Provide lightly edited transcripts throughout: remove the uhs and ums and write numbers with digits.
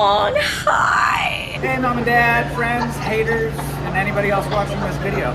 long. Hi. Hey, mom and dad, friends, haters, and anybody else watching this video.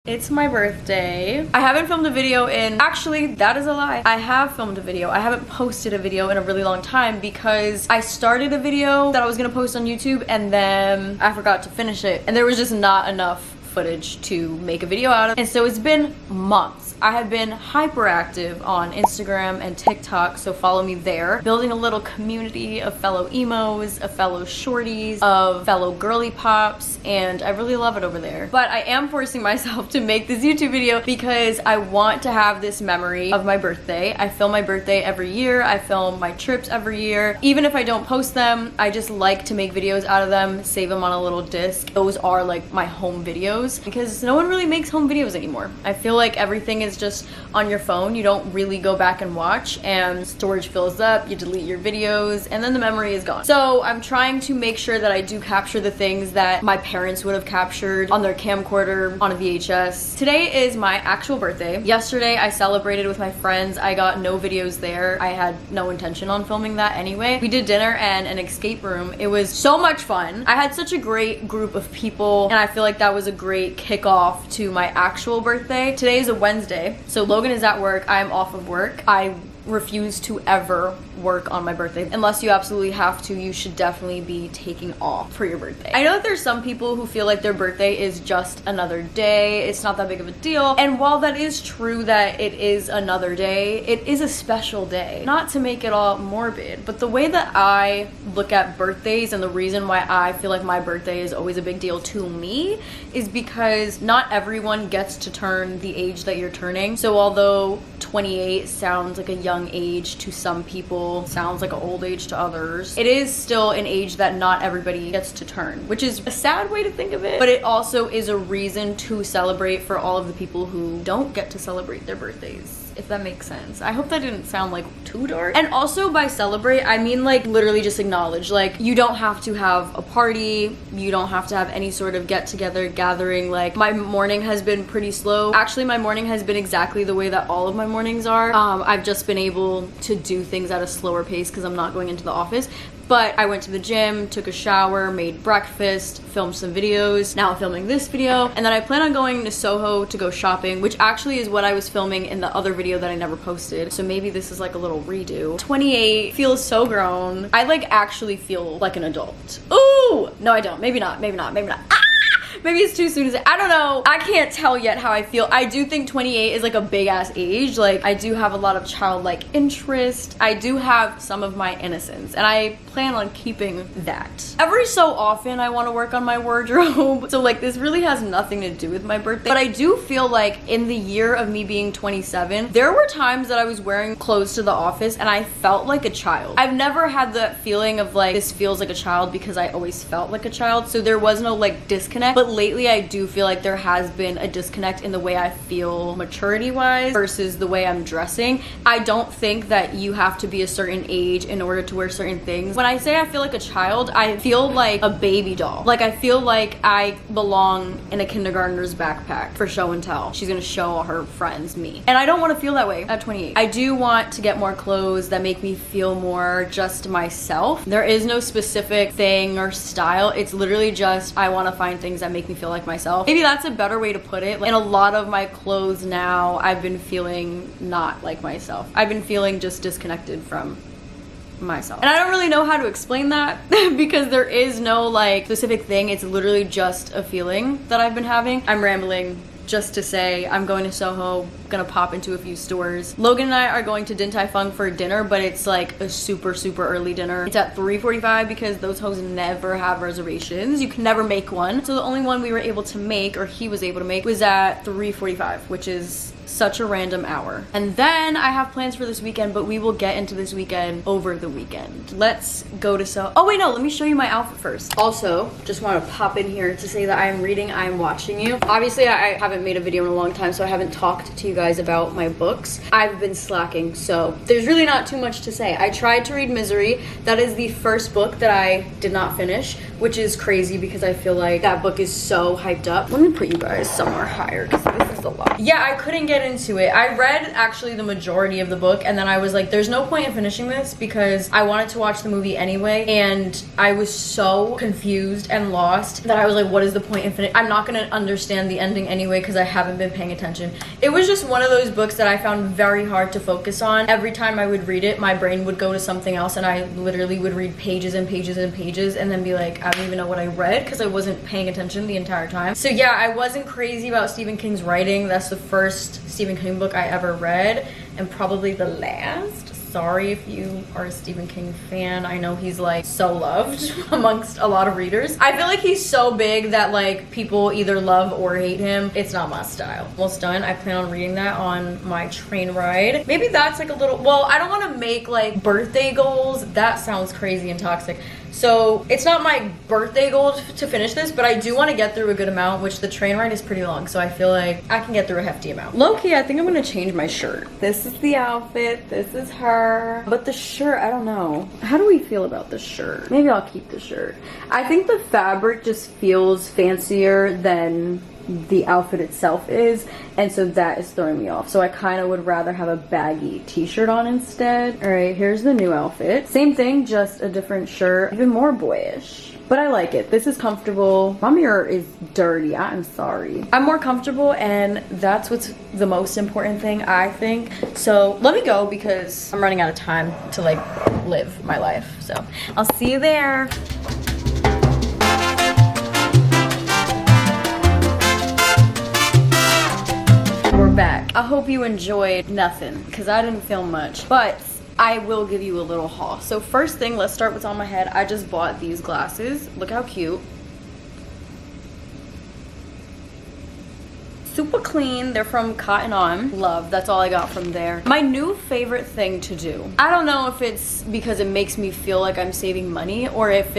It's my birthday. I haven't filmed a video in, actually, that is a lie. I have filmed a video. I haven't posted a video in a really long time because I started a video that I was gonna post on YouTube and then I forgot to finish it. And there was just not enough footage to make a video out of. And so it's been months. I have been hyperactive on Instagram and TikTok, so follow me there. Building a little community of fellow emos, of fellow shorties, of fellow girly pops, and I really love it over there. But I am forcing myself to make this YouTube video because I want to have this memory of my birthday. I film my birthday every year. I film my trips every year. Even if I don't post them, I just like to make videos out of them, save them on a little disc. Those are like my home videos because no one really makes home videos anymore. I feel like everything is just on your phone. You don't really go back and watch, and storage fills up, you delete your videos, and then the memory is gone. So I'm trying to make sure that I do capture the things that my parents would have captured on their camcorder on a VHS. Today is my actual birthday. Yesterday I celebrated with my friends. I got no videos there. I had no intention on filming that anyway. We did dinner and an escape room. It was so much fun. I had such a great group of people, and I feel like that was a great kickoff to my actual birthday. Today is a Wednesday. So Logan is at work, I'm off of work. I refuse to ever work on my birthday. Unless you absolutely have to, you should definitely be taking off for your birthday. I know that there's some people who feel like their birthday is just another day. It's not that big of a deal. And while that is true that it is another day, it is a special day. Not to make it all morbid, but the way that I look at birthdays and the reason why I feel like my birthday is always a big deal to me is because not everyone gets to turn the age that you're turning. So although 28 sounds like a young age to some people, sounds like an old age to others, it is still an age that not everybody gets to turn, which is a sad way to think of it, but it also is a reason to celebrate for all of the people who don't get to celebrate their birthdays, if that makes sense. I hope that didn't sound like too dark. And also by celebrate, I mean like literally just acknowledge, like you don't have to have a party, you don't have to have any sort of get together gathering. Like my morning has been pretty slow. Actually, my morning has been exactly the way that all of my mornings are. I've just been able to do things at a slower pace because I'm not going into the office. But I went to the gym, took a shower, made breakfast, filmed some videos. Now I'm filming this video. And then I plan on going to Soho to go shopping, which actually is what I was filming in the other video that I never posted. So maybe this is like a little redo. 28 feels so grown. I like actually feel like an adult. Ooh, no I don't. Maybe not, maybe not, maybe not. Maybe it's too soon to say. I don't know. I can't tell yet how I feel. I do think 28 is like a big ass age. Like I do have a lot of childlike interest. I do have some of my innocence and I plan on keeping that. Every so often I want to work on my wardrobe. So like this really has nothing to do with my birthday. But I do feel like in the year of me being 27, there were times that I was wearing clothes to the office and I felt like a child. I've never had that feeling of like this feels like a child because I always felt like a child. So there was no like disconnect. But lately I do feel like there has been a disconnect in the way I feel maturity wise versus the way I'm dressing. I don't think that you have to be a certain age in order to wear certain things. When I say I feel like a child, I feel like a baby doll. Like I feel like I belong in a kindergartner's backpack for show and tell. She's gonna show all her friends me. And I don't want to feel that way at 28. I do want to get more clothes that make me feel more just myself. There is no specific thing or style. It's literally just I want to find things that make me feel like myself. Maybe that's a better way to put it. Like, in a lot of my clothes now, I've been feeling not like myself. I've been feeling just disconnected from myself. And I don't really know how to explain that because there is no like specific thing. It's literally just a feeling that I've been having. I'm rambling just to say I'm going to Soho, gonna pop into a few stores. Logan and I are going to Din Tai Fung for dinner, but it's like a super early dinner. It's at 3:45 because those hoes never have reservations. You can never make one. So the only one we were able to make, or he was able to make, was at 3:45, which is such a random hour. And then I have plans for this weekend, but we will get into this weekend over the weekend. Let's go to Soho. Oh wait, no, let me show you my outfit first. Also, just want to pop in here to say that I am reading I Am Watching You. Obviously, I haven't made a video in a long time, so I haven't talked to you guys about my books. I've been slacking, so there's really not too much to say. I tried to read Misery. That is the first book that I did not finish, which is crazy because I feel like that book is so hyped up. Let me put you guys somewhere higher because this is is a lot. Yeah, I couldn't get into it. I read actually the majority of the book, and then I was like, there's no point in finishing this because I wanted to watch the movie anyway, and I was so confused and lost that I was like, what is the point in finishing? I'm not gonna understand the ending anyway because I haven't been paying attention. It was just one of those books that I found very hard to focus on. Every time I would read it, my brain would go to something else, and I literally would read pages and pages and pages and then be like, I don't even know what I read because I wasn't paying attention the entire time. So yeah, I wasn't crazy about Stephen King's writing. That's the first Stephen King book I ever read, and probably the last. Sorry if you are a Stephen King fan. I know he's like so loved amongst a lot of readers. I feel like he's so big that like people either love or hate him. It's not my style. Almost done. I plan on reading that on my train ride. Maybe that's like a little, well, I don't want to make like birthday goals. That sounds crazy and toxic. So it's not my birthday goal to finish this, but I do want to get through a good amount, which the train ride is pretty long, so I feel like I can get through a hefty amount. Low-key, I think I'm gonna change my shirt. This is the outfit, this is her. But the shirt, I don't know. How do we feel about the shirt? Maybe I'll keep the shirt. I think the fabric just feels fancier than the outfit itself is, and so that is throwing me off. So I kind of would rather have a baggy t-shirt on instead. All right, here's the new outfit. Same thing, just a different shirt, even more boyish. But I like it. This is comfortable. My mirror is dirty. I'm sorry. I'm more comfortable, and that's what's the most important thing, I think. So let me go because I'm running out of time to like live my life. So I'll see you there. Back. I hope you enjoyed nothing because I didn't film much, but I will give you a little haul. So first thing, let's start what's on my head. I just bought these glasses. Look how cute. Super clean. They're from Cotton On. Love. That's all I got from there. My new favorite thing to do. I don't know if it's because it makes me feel like I'm saving money or if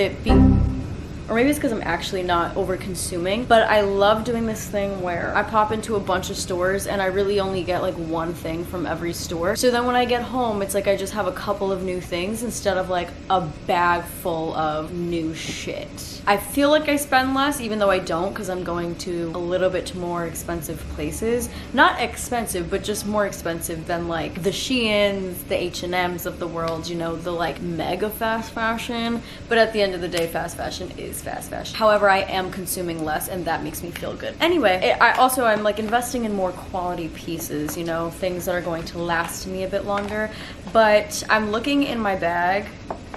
or maybe it's because I'm actually not over consuming, but I love doing this thing where I pop into a bunch of stores and I really only get like one thing from every store. So then when I get home, it's like I just have a couple of new things instead of like a bag full of new shit. I feel like I spend less, even though I don't, because I'm going to a little bit more expensive places. Not expensive, but just more expensive than like the Sheins, the H&Ms of the world, you know, the like mega fast fashion. But at the end of the day, fast fashion is fast fashion. However, I am consuming less, and that makes me feel good. Anyway, I'm like investing in more quality pieces, you know, things that are going to last me a bit longer. But I'm looking in my bag,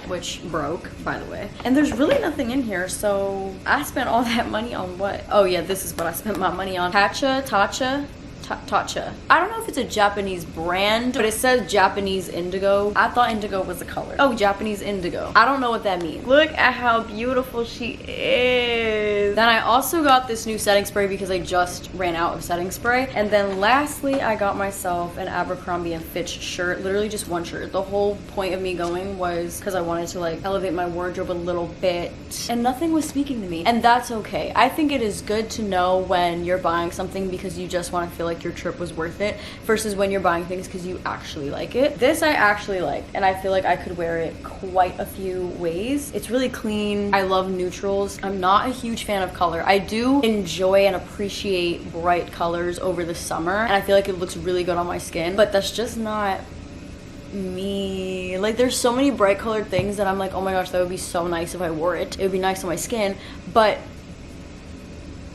which broke, by the way, and there's really nothing in here. So I spent all that money on what? Oh yeah, this is what I spent my money on. Tatcha. I don't know if it's a Japanese brand, but it says Japanese indigo. I thought indigo was a color. Oh, Japanese indigo. I don't know what that means. Look at how beautiful she is. Then I also got this new setting spray because I just ran out of setting spray. And then lastly, I got myself an Abercrombie & Fitch shirt. Literally just one shirt. The whole point of me going was because I wanted to like elevate my wardrobe a little bit, and nothing was speaking to me. And that's okay. I think it is good to know when you're buying something because you just want to feel like your trip was worth it versus when you're buying things because you actually like it. This I actually like, and I feel like I could wear it quite a few ways. It's really clean. I love neutrals. I'm not a huge fan of color. I do enjoy and appreciate bright colors over the summer, and I feel like it looks really good on my skin, but that's just not me. Like there's so many bright colored things that I'm like, oh my gosh, that would be so nice if I wore it. It would be nice on my skin, but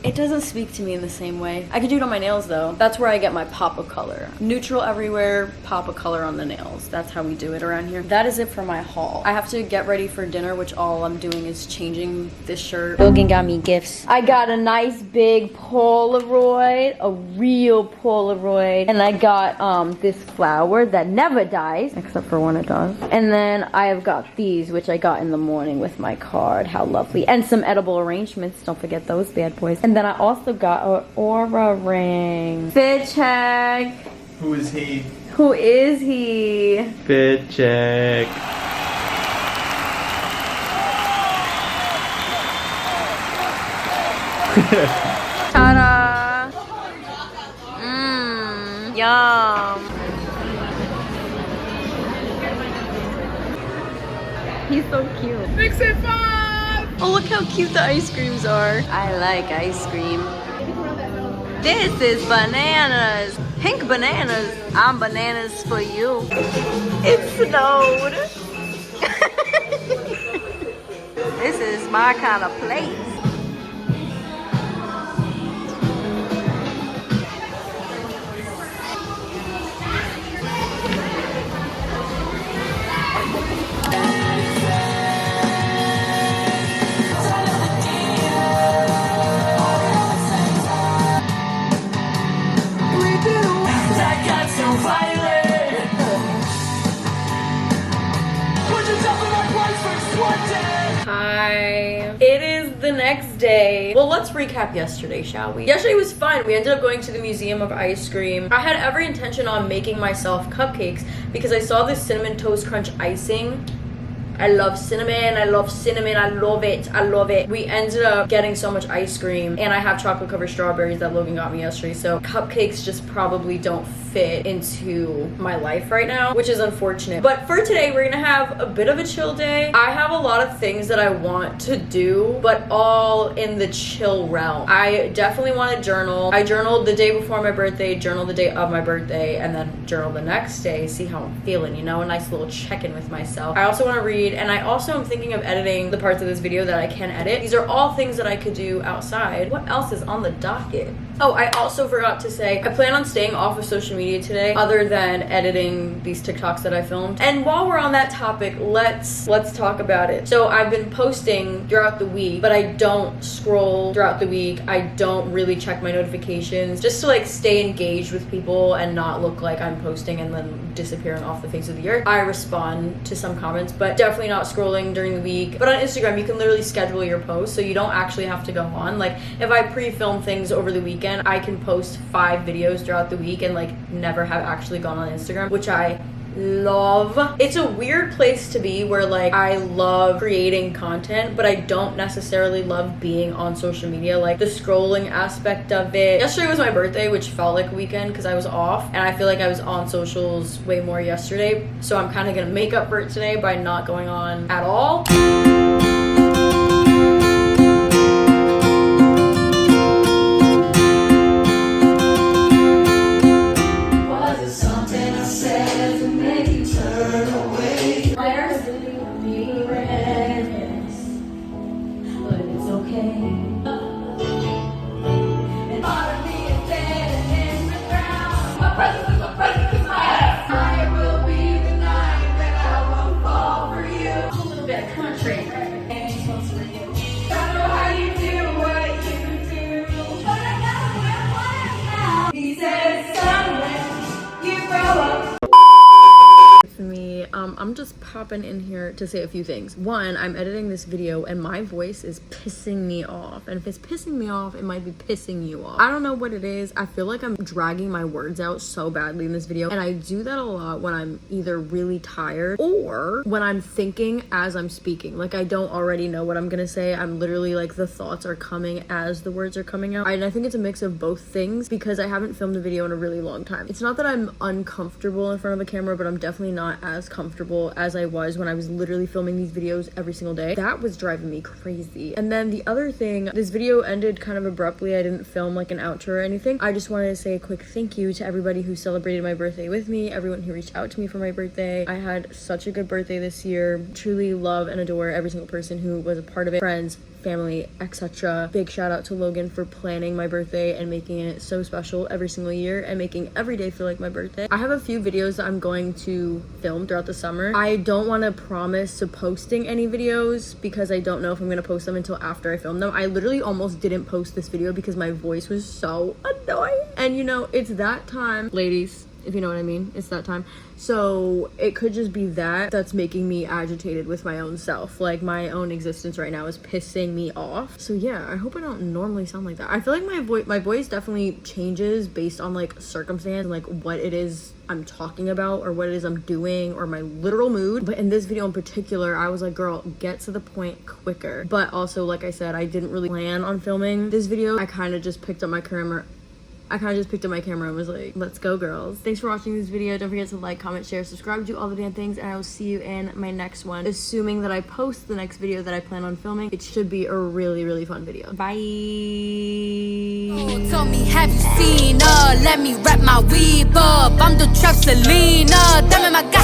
it doesn't speak to me in the same way. I could do it on my nails though. That's where I get my pop of color. Neutral everywhere, pop of color on the nails. That's how we do it around here. That is it for my haul. I have to get ready for dinner, which all I'm doing is changing this shirt. Logan got me gifts. I got a nice big Polaroid, a real Polaroid. And I got this flower that never dies, except for when it does. And then I have got these, which I got in the morning with my card. How lovely. And some edible arrangements. Don't forget those bad boys. And then I also got an aura ring. Fit check. Who is he? Who is he? Fit check. Ta-da! Yum. He's so cute. Mix it 5! Oh, look how cute the ice creams are. I like ice cream. This is bananas. Pink bananas. I'm bananas for you. It snowed. This is my kind of place. Hi. It is the next day. Well, let's recap yesterday, shall we? Yesterday was fun. We ended up going to the Museum of Ice Cream. I had every intention on making myself cupcakes because I saw this Cinnamon Toast Crunch icing. I love cinnamon. I love cinnamon. I love it. I love it. We ended up getting so much ice cream, and I have chocolate covered strawberries that Logan got me yesterday, so cupcakes just probably don't fit into my life right now, which is unfortunate. But for today, we're gonna have a bit of a chill day. I have a lot of things that I want to do, but all in the chill realm. I definitely want to journal. I journaled the day before my birthday, journal the day of my birthday, and then journal the next day, see how I'm feeling, you know, a nice little check-in with myself. I also want to read, and I also am thinking of editing the parts of this video that I can edit. These are all things that I could do outside. What else is on the docket? Oh, I also forgot to say, I plan on staying off of social media today, other than editing these TikToks that I filmed. And while we're on that topic, let's talk about it. So I've been posting throughout the week, but I don't scroll throughout the week. I don't really check my notifications, just to like stay engaged with people and not look like I'm posting and then disappearing off the face of the earth. I respond to some comments, but definitely not scrolling during the week. But on Instagram, you can literally schedule your posts, so you don't actually have to go on. Like, if I pre-film things over the weekend, I can post 5 videos throughout the week and like never have actually gone on Instagram, which I love. It's a weird place to be where like I love creating content, but I don't necessarily love being on social media, like the scrolling aspect of it. Yesterday was my birthday, which felt like a weekend because I was off, and I feel like I was on socials way more yesterday, so I'm kind of gonna make up for it today by not going on at all. I'm just popping in here to say a few things. One, I'm editing this video and my voice is pissing me off. And if it's pissing me off, it might be pissing you off. I don't know what it is. I feel like I'm dragging my words out so badly in this video. And I do that a lot when I'm either really tired or when I'm thinking as I'm speaking. Like, I don't already know what I'm gonna say. I'm literally like, the thoughts are coming as the words are coming out. And I think it's a mix of both things because I haven't filmed a video in a really long time. It's not that I'm uncomfortable in front of a camera, but I'm definitely not as comfortable as I was when I was literally filming these videos every single day. That was driving me crazy. And then the other thing, this video ended kind of abruptly. I didn't film like an outro or anything. I just wanted to say a quick thank you to everybody who celebrated my birthday with me, everyone who reached out to me for my birthday. I had such a good birthday this year. Truly love and adore every single person who was a part of it. Friends, family, etc. Big shout out to Logan for planning my birthday and making it so special every single year and making every day feel like my birthday. I have a few videos that I'm going to film throughout the summer. I don't want to promise to posting any videos because I don't know if I'm going to post them until after I film them. I literally almost didn't post this video because my voice was so annoying. And you know, it's that time, ladies, if you know what I mean. It's that time. So it could just be that's making me agitated with my own self. Like, my own existence right now is pissing me off. So yeah, I hope I don't normally sound like that. I feel like my voice definitely changes based on like circumstance and like what it is I'm talking about or what it is I'm doing or my literal mood. But in this video in particular, I was like, girl, get to the point quicker. But also, like I said, I didn't really plan on filming this video. I kind of just picked up my camera I kind of just picked up my camera and was like, let's go girls. Thanks for watching this video. Don't forget to like, comment, share, subscribe, do all the damn things, and I will see you in my next one. Assuming that I post the next video that I plan on filming, it should be a really, really fun video. Bye. Told me, have you seen her? Let me wrap my weave up. I'm the trap Selena. Damn it, my God.